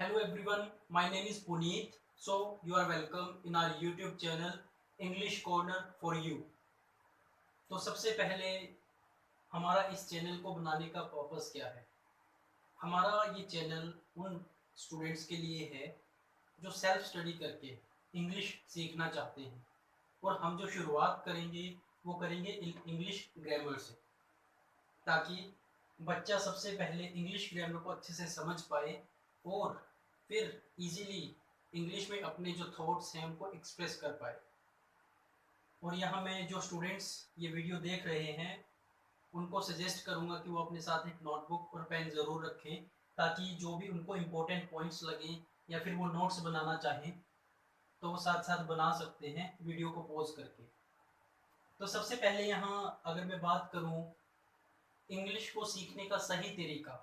Hello everyone, my name is Puneet. So you are welcome in our YouTube channel English Corner for You. तो सबसे पहले हमारा इस channel को बनाने का पर्पस क्या है? हमारा ये चैनल उन स्टूडेंट्स के लिए है जो सेल्फ स्टडी करके इंग्लिश सीखना चाहते हैं और हम जो शुरुआत करेंगे वो करेंगे इंग्लिश ग्रामर से, ताकि बच्चा सबसे पहले इंग्लिश ग्रामर को अच्छे से समझ पाए और फिर इजीली इंग्लिश में अपने जो थॉट्स हैं उनको एक्सप्रेस कर पाए। और यहाँ मैं जो स्टूडेंट्स ये वीडियो देख रहे हैं उनको सजेस्ट करूँगा कि वो अपने साथ एक नोटबुक और पेन ज़रूर रखें, ताकि जो भी उनको इम्पोर्टेंट पॉइंट्स लगें या फिर वो नोट्स बनाना चाहें तो वो साथ साथ बना सकते हैं वीडियो को पॉज करके। तो सबसे पहले यहाँ अगर मैं बात करूँ इंग्लिश को सीखने का सही तरीका,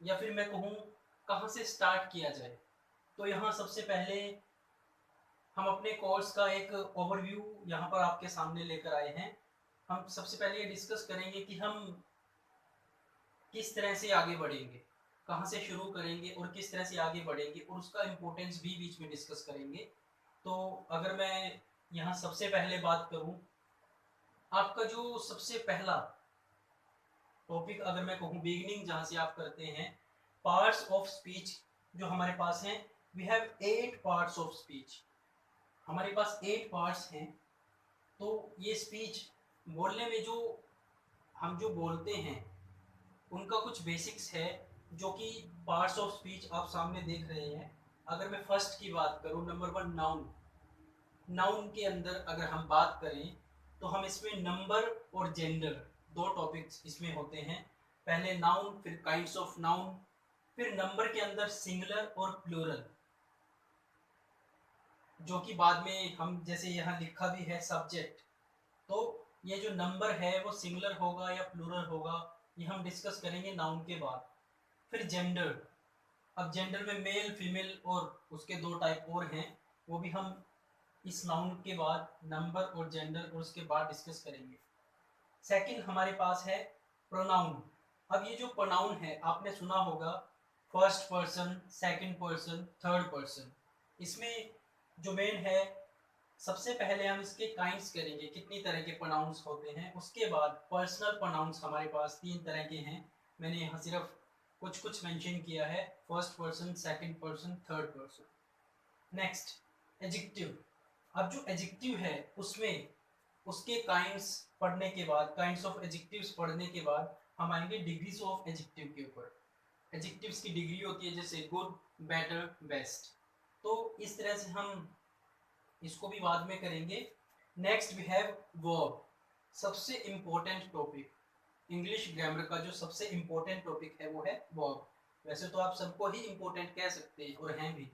या फिर मैं कहूँ कहाँ से स्टार्ट किया जाए, तो यहाँ सबसे पहले हम अपने कोर्स का एक ओवरव्यू यहाँ पर आपके सामने लेकर आए हैं। हम सबसे पहले ये डिस्कस करेंगे कि हम किस तरह से आगे बढ़ेंगे, कहाँ से शुरू करेंगे और किस तरह से आगे बढ़ेंगे, और उसका इम्पोर्टेंस भी बीच में डिस्कस करेंगे। तो अगर मैं यहाँ सबसे पहले बात करूँ, आपका जो सबसे पहला टॉपिक अगर मैं कहूँ बिगिनिंग जहाँ से आप करते हैं, पार्ट्स ऑफ स्पीच जो हमारे पास हैं, we have 8 parts of speech. हमारे पास 8 पार्ट्स हैं। तो ये स्पीच बोलने में जो हम जो बोलते हैं उनका कुछ बेसिक्स है, जो कि पार्ट्स ऑफ स्पीच आप सामने देख रहे हैं। अगर मैं फर्स्ट की बात करूँ, नंबर 1 नाउन। नाउन के अंदर अगर हम बात करें तो हम इसमें नंबर और जेंडर दो टॉपिक्स इसमें होते हैं। पहले नाउन, फिर काइंड्स ऑफ नाउन, फिर नंबर के अंदर सिंगुलर और प्लूरल, जो कि बाद में हम जैसे यहाँ लिखा भी है सब्जेक्ट। तो ये जो नंबर है वो सिंगुलर होगा या प्लूरल होगा, ये हम डिस्कस करेंगे नाउन के बाद। फिर जेंडर, अब जेंडर में मेल फीमेल और उसके दो टाइप और हैं, वो भी हम इस नाउन के बाद नंबर और जेंडर और उसके बाद डिस्कस करेंगे। सेकंड हमारे पास है प्रोनाउन। अब ये जो प्रोनाउन है आपने सुना होगा, first person, second person, third person. इसमें जो मेन है, सबसे पहले हम इसके काइंड्स करेंगे, कितनी तरह के प्रोनाउंस होते हैं। उसके बाद पर्सनल प्रोनाउंस हमारे पास 3 तरह के हैं। मैंने यहाँ सिर्फ कुछ कुछ मेंशन किया है, first person, second person, third person. Next adjective. अब जो एडजेक्टिव है उसमें उसके काइंड्स पढ़ने के बाद, काइंड्स ऑफ एडजेक्टिव्स पढ़ने के बाद हम आएंगे डिग्रीज ऑफ एडजेक्टिव के ऊपर। एडजेक्टिव्स की डिग्री होती है जैसे गुड, बेटर, बेस्ट। तो इस तरह से हम इसको भी बाद में करेंगे। Next we have verb. सबसे इम्पोर्टेंट टॉपिक, इंग्लिश ग्रामर का जो सबसे इम्पोर्टेंट टॉपिक है वो है वर्ब। वैसे तो आप सबको ही इम्पोर्टेंट कह सकते हैं और हैं भी।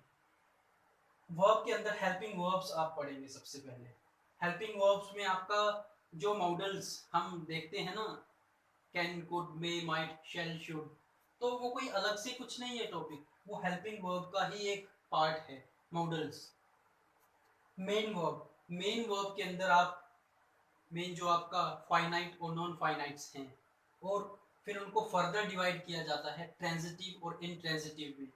वर्ब के अंदर हेल्पिंग वर्ब्स आप पढ़ेंगे सबसे पहले। हेल्पिंग वर्ब्स में आपका जो मॉडल्स हम देखते हैं ना, can, could, may, might, shall, should, तो वो कोई अलग से कुछ नहीं है टॉपिक, वो हेल्पिंग वर्ब का ही एक पार्ट है, models. Main verb, main verb के अंदर आप मेन जो आपका फाइनाइट और नॉन फाइनाइट्स हैं, और फिर उनको फर्दर डिवाइड किया जाता है ट्रांजिटिव और इनट्रांजिटिव में।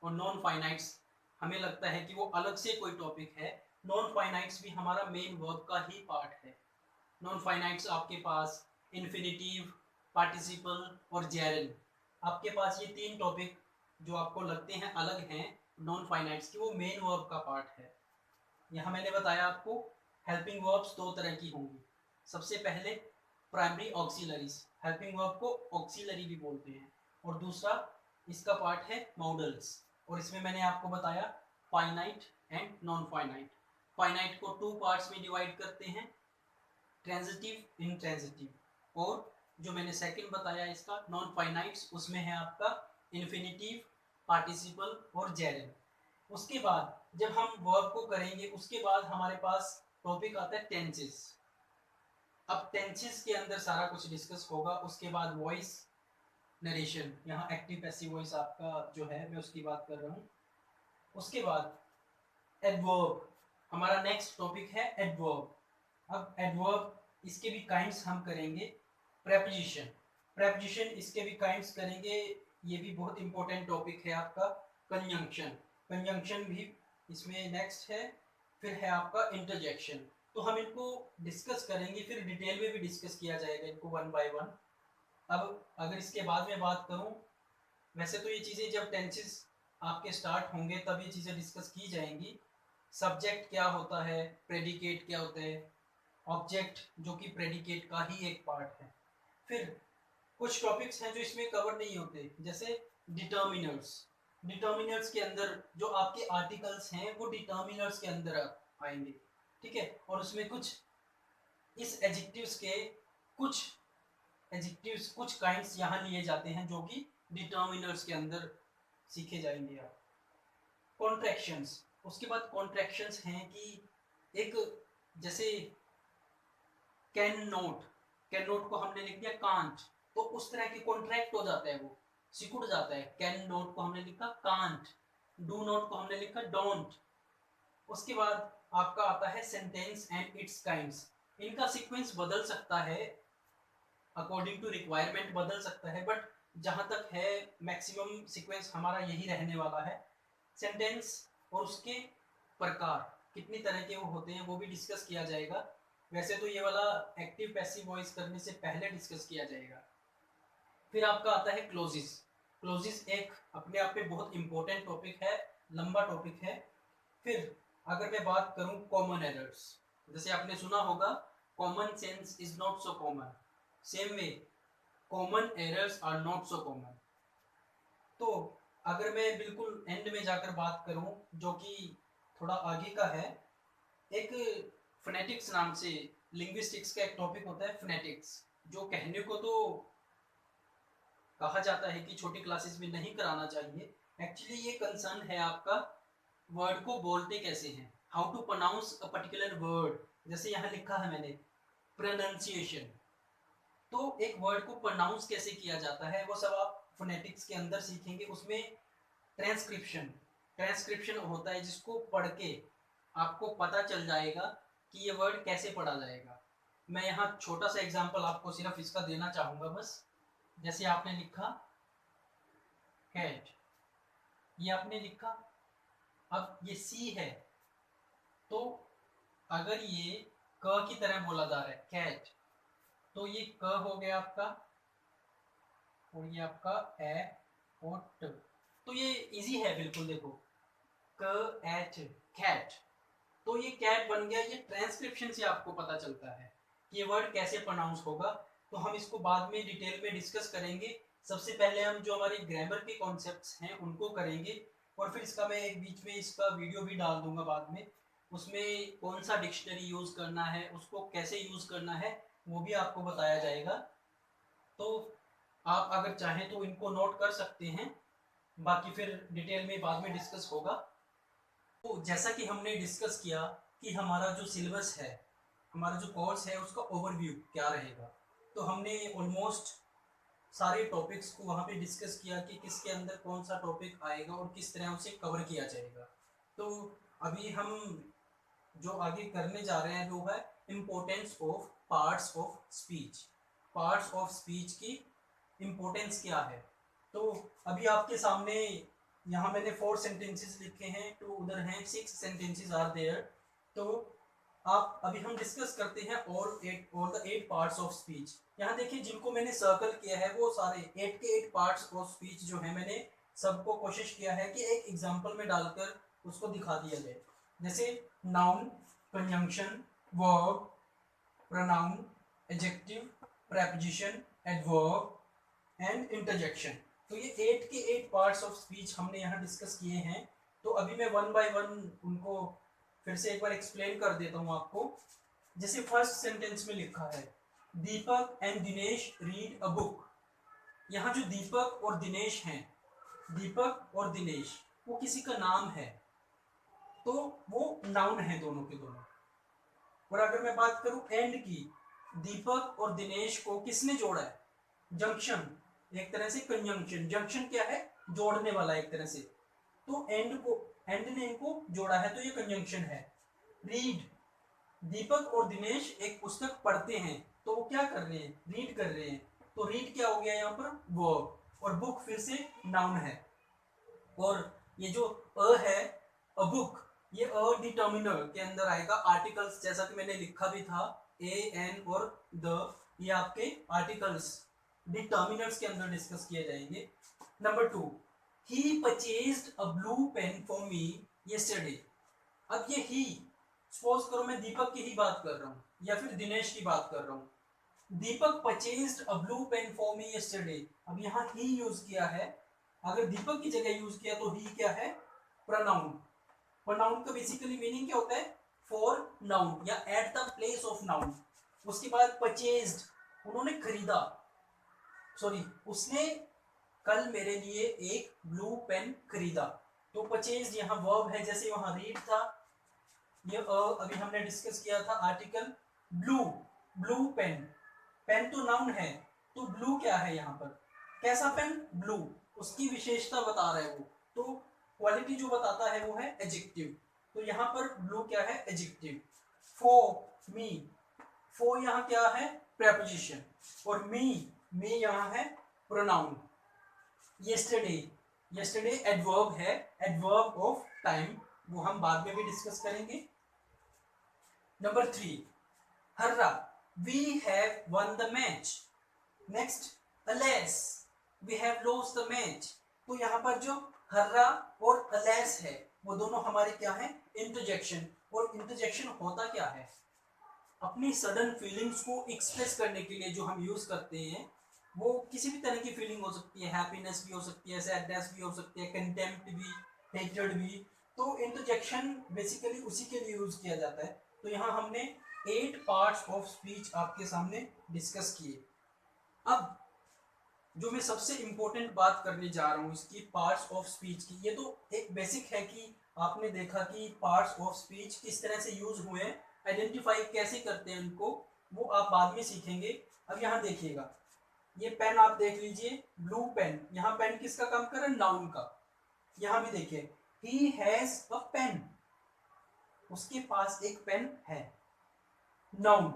और नॉन फाइनाइट्स हमें लगता है कि वो अलग से कोई टॉपिक है, नॉन फाइनाइट्स भी हमारा मेन वर्ब का ही पार्ट है। नॉन फाइनाइट्स आपके पास इन्फिनिटिव, पार्टिसिपल और जेरल। आपके पास ये 3 टॉपिक जो आपको लगते हैं अलग हैं नॉन फाइनाइट्स की, वो मेन वर्ब का पार्ट है। यहाँ मैंने बताया आपको हेल्पिंग वर्ब्स 2 तरह की होंगी। सबसे पहले प्राइमरी ऑक्सिलरीज, हेल्पिंग वर्ब को ऑक्सिलरी भी बोलते हैं, और दूसरा इसका पार्ट है मॉडल्स। और इसमें मैंने आपको बताया finite and non finite. Finite को 2 पार्ट्स में डिवाइड करते हैं, ट्रांजिटिव, इनट्रांजिटिव। और जो मैंने सेकंड बताया इसका नॉन फाइनाइट्स, उसमें है आपका इन्फिनिटिव, पार्टिसिपल और जेरल। उसके बाद जब हम वर्ब को करेंगे उसके बाद हमारे पास टॉपिक आता है टेंसेस। अब टेंसेस के अंदर सारा कुछ डिस्कस होगा। उसके बाद वॉइस, नरेशन, यहाँ एक्टिव पैसिव वॉइस आपका जो है मैं उसकी बात कर रहा हूँ। उसके बाद एडवर्ब, हमारा नेक्स्ट टॉपिक है एडवर्ब। अब एडवर्ब इसके भी काइंड्स हम करेंगे। प्रेपोजिशन, प्रेपोजिशन इसके भी काइंड्स करेंगे, ये भी बहुत इंपॉर्टेंट टॉपिक है आपका। कंजंक्शन, कंजंक्शन भी इसमें नेक्स्ट है। फिर है आपका इंटरजेक्शन। तो हम इनको डिस्कस करेंगे, फिर डिटेल में भी डिस्कस किया जाएगा इनको वन बाय वन। अब अगर इसके बाद में बात करूं, वैसे तो ये चीज़ें जब टेंसेस आपके स्टार्ट होंगे तब ये चीज़ें डिस्कस की जाएंगी। सब्जेक्ट क्या होता है, प्रेडिकेट क्या होता है, ऑब्जेक्ट जो कि प्रेडिकेट का ही एक पार्ट है। फिर कुछ टॉपिक्स हैं जो इसमें कवर नहीं होते, जैसे डिटर्मिनर्स। डिटर्मिनर्स के अंदर जो आपके आर्टिकल्स हैं वो डिटर्मिनर्स के अंदर आएंगे, ठीक है। और उसमें कुछ इस एडजेक्टिव्स के कुछ एडजेक्टिव्स, कुछ काइंड्स यहाँ लिए जाते हैं जो कि डिटर्मिनर्स के अंदर सीखे जाएंगे आप। कॉन्ट्रैक्शंस, उसके बाद कॉन्ट्रैक्शंस हैं कि एक जैसे कैन नोट, कैन नोट को हमने लिख दिया कांट, तो उस तरह की कॉन्ट्रैक्ट हो जाता है, वो सिकुड़ जाता है। कैन नोट को हमने लिखा कांट, डू नोट को हमने लिखा डोंट। उसके बाद आपका आता है सेंटेंस एंड इट्स काइंड्स। इनका सीक्वेंस बदल सकता है, अकॉर्डिंग टू रिक्वायरमेंट बदल सकता है, बट जहाँ तक है मैक्सिमम सीक्वेंस हमारा यही रहने वाला है। सेंटेंस और उसके प्रकार कितनी तरह के वो होते हैं वो भी डिस्कस किया जाएगा। वैसे तो ये वाला एक्टिव पैसिव वॉइस करने से पहले डिस्कस किया जाएगा। फिर आपका आता है क्लोजिस। क्लोजिस एक अपने आप में बहुत इंपॉर्टेंट टॉपिक है, लंबा टॉपिक है। फिर अगर मैं बात करूं कॉमन एरर्स, जैसे आपने सुना होगा common sense is not so common, same way common errors are not so common. तो अगर मैं बिल्कुल एंड में जाकर बात करूं, जो कि थोड़ा आगे का है, एक फोनेटिक्स नाम से लिंग्विस्टिक्स का एक टॉपिक होता है फोनेटिक्स, जो कहने को तो कहा जाता है कि छोटी क्लासेस में नहीं कराना चाहिए। एक्चुअली ये कंसर्न है आपका वर्ड को बोलते कैसे हैं, how to pronounce a particular word. जैसे यहाँ लिखा है मैंने प्रोनाउंसिएशन, तो एक वर्ड को प्रोनाउंस कैसे किया जाता है वो सब आप फोनेटिक्स के अंदर सीखेंगे। उसमें ट्रांसक्रिप्शन, ट्रांसक्रिप्शन होता है जिसको पढ़ के आपको पता चल जाएगा कि ये वर्ड कैसे पढ़ा जाएगा। मैं यहाँ छोटा सा एग्जांपल आपको सिर्फ इसका देना चाहूँगा बस। जैसे आपने लिखा कैट, ये आपने लिखा, अब ये सी है, तो अगर ये क की तरह बोला जा रहा है कैट, तो ये क हो गया आपका, और ये आपका ए और ट। तो ये इजी है बिल्कुल, देखो क एट कैट, तो ये कैट बन गया। ये ट्रांसक्रिप्शन से आपको पता चलता है कि ये वर्ड कैसे प्रोनाउंस होगा। तो हम इसको बाद में डिटेल में डिस्कस करेंगे। सबसे पहले हम जो हमारे ग्रामर के कॉन्सेप्ट्स हैं उनको करेंगे, और फिर इसका मैं एक बीच में इसका वीडियो भी डाल दूंगा बाद में। उसमें कौन सा डिक्शनरी यूज़ करना है, उसको कैसे यूज़ करना है, वो भी आपको बताया जाएगा। तो आप अगर चाहें तो इनको नोट कर सकते हैं, बाकी फिर डिटेल में बाद में डिस्कस होगा। तो जैसा कि हमने डिस्कस किया कि हमारा जो सिलेबस है, हमारा जो कोर्स है, उसका ओवरव्यू क्या रहेगा, तो हमने ऑलमोस्ट सारे टॉपिक्स को वहाँ पे डिस्कस किया कि किसके अंदर कौन सा टॉपिक आएगा और किस तरह उसे कवर किया जाएगा। तो अभी हम जो आगे करने जा रहे हैं वो है importance of parts of speech. Parts of speech की इम्पोर्टेंस क्या है। तो अभी आपके सामने यहाँ मैंने 4 सेंटेंसेस लिखे हैं, तो उधर हैं 6 सेंटेंसेस आर देयर। तो आप अभी हम डिस्कस करते हैं और द 8 पार्ट्स ऑफ स्पीच। यहाँ देखिए जिनको मैंने सर्कल किया है वो सारे 8 के 8 पार्ट्स ऑफ स्पीच जो है, मैंने सबको कोशिश किया है कि एक एग्जांपल में डालकर उसको दिखा दिया जाए। जैसे noun, conjunction, verb, pronoun, adjective, preposition, adverb and interjection. तो ये 8 के 8 पार्ट्स ऑफ स्पीच हमने यहाँ डिस्कस किए हैं। तो अभी मैं वन बाय वन उनको फिर से एक बार एक्सप्लेन कर देता हूँ आपको। जैसे फर्स्ट सेंटेंस में लिखा है Deepak and Dinesh read a book. यहाँ जो दीपक और दिनेश हैं, दीपक और दिनेश वो किसी का नाम है, तो वो नाउन है दोनों के दोनों। और अगर मैं बात करूं एंड की, दीपक और दिनेश को किसने जोड़ा है, जंक्शन, एक तरह से कंजंक्शन। जंक्शन क्या है, जोड़ने वाला एक तरह से। तो एंड ने इनको जोड़ा है, तो ये कंजंक्शन है। रीड, दीपक और दिनेश एक पुस्तक पढ़ते हैं, तो वो क्या कर रहे हैं, रीड कर रहे हैं। तो रीड क्या हो गया यहाँ पर, वर्ब, और बुक फिर से नाउन है। और ये जो अ है, अ बुक, ये अ डिटर्मिनर के अंदर आएगा। आर्टिकल्स जैसा कि मैंने लिखा भी था, ए एन और द, ये आपके आर्टिकल्स डिटर्मिनर्स के अंदर डिस्कस किए जाएंगे। Number 2, he purchased a blue pen for me yesterday. अब ये ही, सपोज करो मैं दीपक की ही बात कर रहा हूँ या फिर दिनेश की बात कर रहा हूँ। Deepak purchased a blue pen for me yesterday. अब यहाँ ही यूज किया है, अगर दीपक की जगह यूज किया तो ही क्या है, प्रोनाउन। प्रोनाउन का बेसिकली मीनिंग क्या होता है, फॉर नाउन या at the place of noun. उसके बाद परचेज्ड, उन्होंने खरीदा, सॉरी उसने कल मेरे लिए एक ब्लू पेन खरीदा। तो परचेज्ड यहाँ वर्ब है, जैसे वहां रीड था, ये अभी हमने डिस्कस किया था article blue, blue pen, pen तो नाउन है, तो ब्लू क्या है यहाँ पर, कैसा पेन, ब्लू, उसकी विशेषता बता रहा है वो, तो क्वालिटी जो बताता है वो है एडजेक्टिव। तो यहाँ पर ब्लू क्या है, एडजेक्टिव। फॉर मी, फॉर यहाँ क्या है, प्रेपोजिशन, और मी यहाँ है प्रोनाउन। यस्टरडे, यस्टरडे एडवर्ब है, एडवर्ब ऑफ टाइम, वो हम बाद में भी डिस्कस करेंगे। Number 3, Harra, we have won the match। Next, alas, we have lost the match। तो यहाँ पर जो हर्रा और alas है, वो दोनों हमारे क्या है, इंटरजेक्शन। और इंटरजेक्शन होता क्या है, अपनी सडन फीलिंग्स को एक्सप्रेस करने के लिए जो हम यूज करते हैं, वो किसी भी तरह की फीलिंग हो सकती है, हैप्पीनेस भी हो सकती है, सैडनेस भी हो सकती है, कंटेम्प्ट भी, हेट्रेड भी। तो इंटरजेक्शन बेसिकली उसी के लिए यूज किया जाता है। तो यहाँ हमने 8 पार्ट्स ऑफ स्पीच आपके सामने डिस्कस किए। अब जो मैं सबसे इंपॉर्टेंट बात करने जा रहा हूँ इसकी पार्ट्स ऑफ स्पीच की, ये तो एक बेसिक है कि आपने देखा कि पार्ट्स ऑफ स्पीच किस तरह से यूज हुए हैं, आइडेंटिफाई कैसे करते हैं उनको, वो आप बाद में सीखेंगे। अब यहाँ देखिएगा, ये पेन आप देख लीजिए, ब्लू पेन, यहाँ पेन किसका काम कर रहा है, नाउन का। यहाँ भी देखिए, ही हैज अ पेन, उसके पास एक पेन है, नाउन।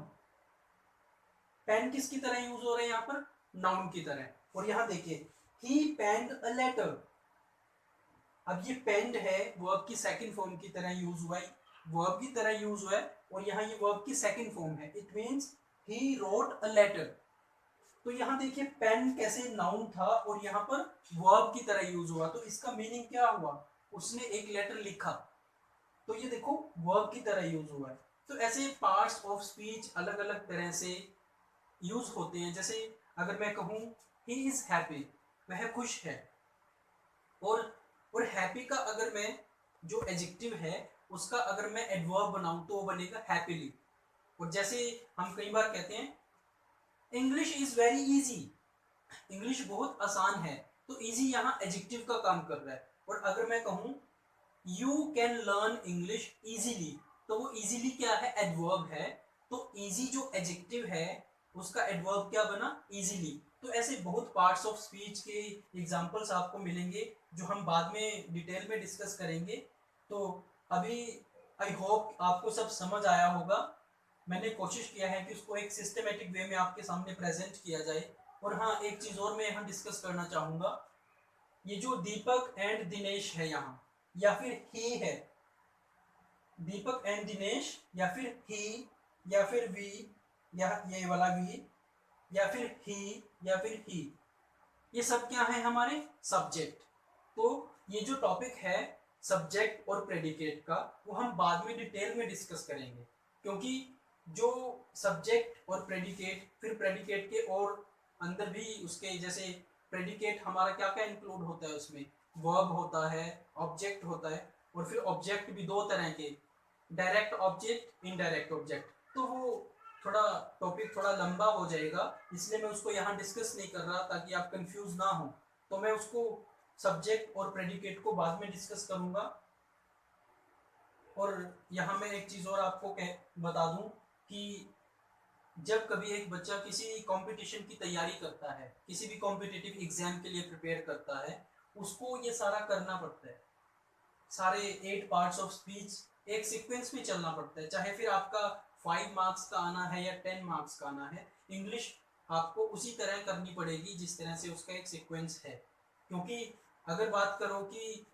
पेन किसकी तरह यूज हो रहे हैं यहाँ पर, नाउन की तरह। और यहाँ देखिए, ही पेन्ड अ लेटर, अब ये पेन्ड है वर्ब की सेकंड फॉर्म की तरह यूज हुआ है, वर्ब की तरह यूज हुआ है, और यहाँ ये वर्ब की सेकंड फॉर्म है, it means he wrote a letter. तो यहाँ देखिए पेन कैसे नाउन था और यहाँ पर वर्ब की तरह यूज हुआ, तो इसका मीनिंग क्या हुआ, उसने एक लेटर लिखा, तो ये देखो वर्ब की तरह यूज हुआ है। तो ऐसे पार्ट्स ऑफ स्पीच अलग अलग तरह से यूज होते हैं। जैसे अगर मैं कहूँ ही इज हैप्पी, वह खुश है, और हैप्पी का अगर मैं जो एडजेक्टिव है उसका अगर मैं एडवर्ब बनाऊं तो वो बनेगा हैप्पीली। और जैसे हम कई बार कहते हैं English is very easy, English बहुत आसान है, तो इजी यहाँ एडजेक्टिव का काम कर रहा है। और अगर मैं कहूँ you can learn English easily, तो वो इजीली क्या है, एडवर्ब है, तो इजी जो एडजेक्टिव है उसका एडवर्ब क्या बना, इजीली। तो ऐसे बहुत पार्ट्स ऑफ स्पीच के एग्जांपल्स आपको मिलेंगे जो हम बाद में डिटेल में डिस्कस करेंगे। तो अभी आई होप आपको सब समझ आया होगा। मैंने कोशिश किया है कि उसको एक सिस्टमेटिक वे में आपके सामने प्रेजेंट किया जाए। और हाँ, एक चीज़ और मैं यहाँ डिस्कस करना चाहूँगा, ये जो दीपक एंड दिनेश है यहाँ, या फिर ही है, दीपक एंड दिनेश, या फिर ही, या फिर वी, या ये वाला वी, या फिर ही, या फिर ही, ये सब क्या है, हमारे सब्जेक्ट। तो ये जो टॉपिक है सब्जेक्ट और प्रेडिकेट का, वो हम बाद में डिटेल में डिस्कस करेंगे, क्योंकि जो सब्जेक्ट और प्रेडिकेट, फिर प्रेडिकेट के और अंदर भी उसके जैसे प्रेडिकेट हमारा क्या क्या इंक्लूड होता है, उसमें वर्ब होता है, ऑब्जेक्ट होता है, और फिर ऑब्जेक्ट भी दो तरह के, डायरेक्ट ऑब्जेक्ट, इनडायरेक्ट ऑब्जेक्ट। तो वो थोड़ा टॉपिक थोड़ा लंबा हो जाएगा, इसलिए मैं उसको यहाँ डिस्कस नहीं कर रहा ताकि आप कंफ्यूज ना हो। तो मैं उसको सब्जेक्ट और प्रेडिकेट को बाद में डिस्कस करूँगा। और यहाँ मैं एक चीज़ और आपको बता दूँ कि जब कभी एक बच्चा किसी कंपटीशन की तैयारी करता है, किसी भी कॉम्पिटिटिव एग्जाम के लिए प्रिपेयर करता है, उसको ये सारा करना पड़ता है, सारे 8 पार्ट्स ऑफ स्पीच एक सीक्वेंस में चलना पड़ता है। चाहे फिर आपका 5 मार्क्स का आना है या 10 मार्क्स का आना है, इंग्लिश आपको उसी तरह करनी पड़ेगी जिस तरह से उसका एक सीक्वेंस है। क्योंकि अगर बात करो कि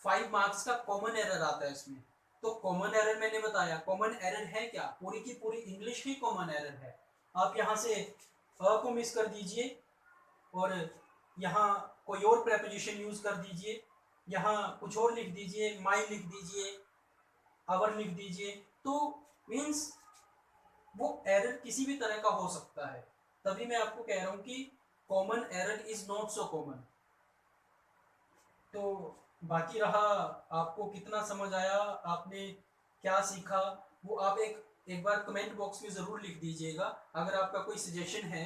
5 मार्क्स का कॉमन एरर आता है इसमें। तो कॉमन एरर मैंने बताया, कॉमन एरर है क्या, पूरी की पूरी इंग्लिश ही कॉमन एरर है। आप यहाँ से अ को मिस कर दीजिए और यहाँ कोई और प्रेपोजिशन यूज कर दीजिए, यहाँ कुछ और लिख दीजिए, माई लिख दीजिए, आवर लिख दीजिए, तो मीन्स वो एरर किसी भी तरह का हो सकता है। तभी मैं आपको कह रहा हूँ कि common error is not so common. तो बाकी रहा आपको कितना समझ आया, आपने क्या सीखा, वो आप एक बार कमेंट बॉक्स में ज़रूर लिख दीजिएगा। अगर आपका कोई सजेशन है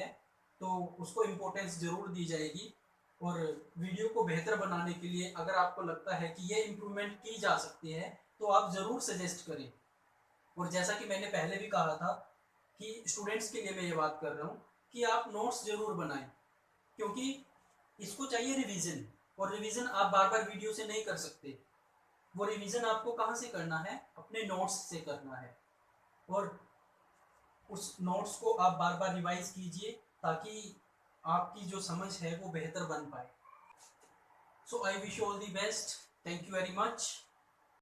तो उसको इम्पोर्टेंस ज़रूर दी जाएगी। और वीडियो को बेहतर बनाने के लिए अगर आपको लगता है कि ये इम्प्रूवमेंट की जा सकती है तो आप ज़रूर सजेस्ट करें। और जैसा कि मैंने पहले भी कहा था कि स्टूडेंट्स के लिए मैं ये बात कर रहा हूँ कि आप नोट्स ज़रूर बनाएं, क्योंकि इसको चाहिए रिवीजन, और रिवीजन आप बार बार वीडियो से नहीं कर सकते। वो रिवीजन आपको कहाँ से करना है, अपने नोट्स से करना है। और उस नोट्स को आप बार बार रिवाइज कीजिए ताकि आपकी जो समझ है वो बेहतर बन पाए। So I wish you all the best, thank you very much.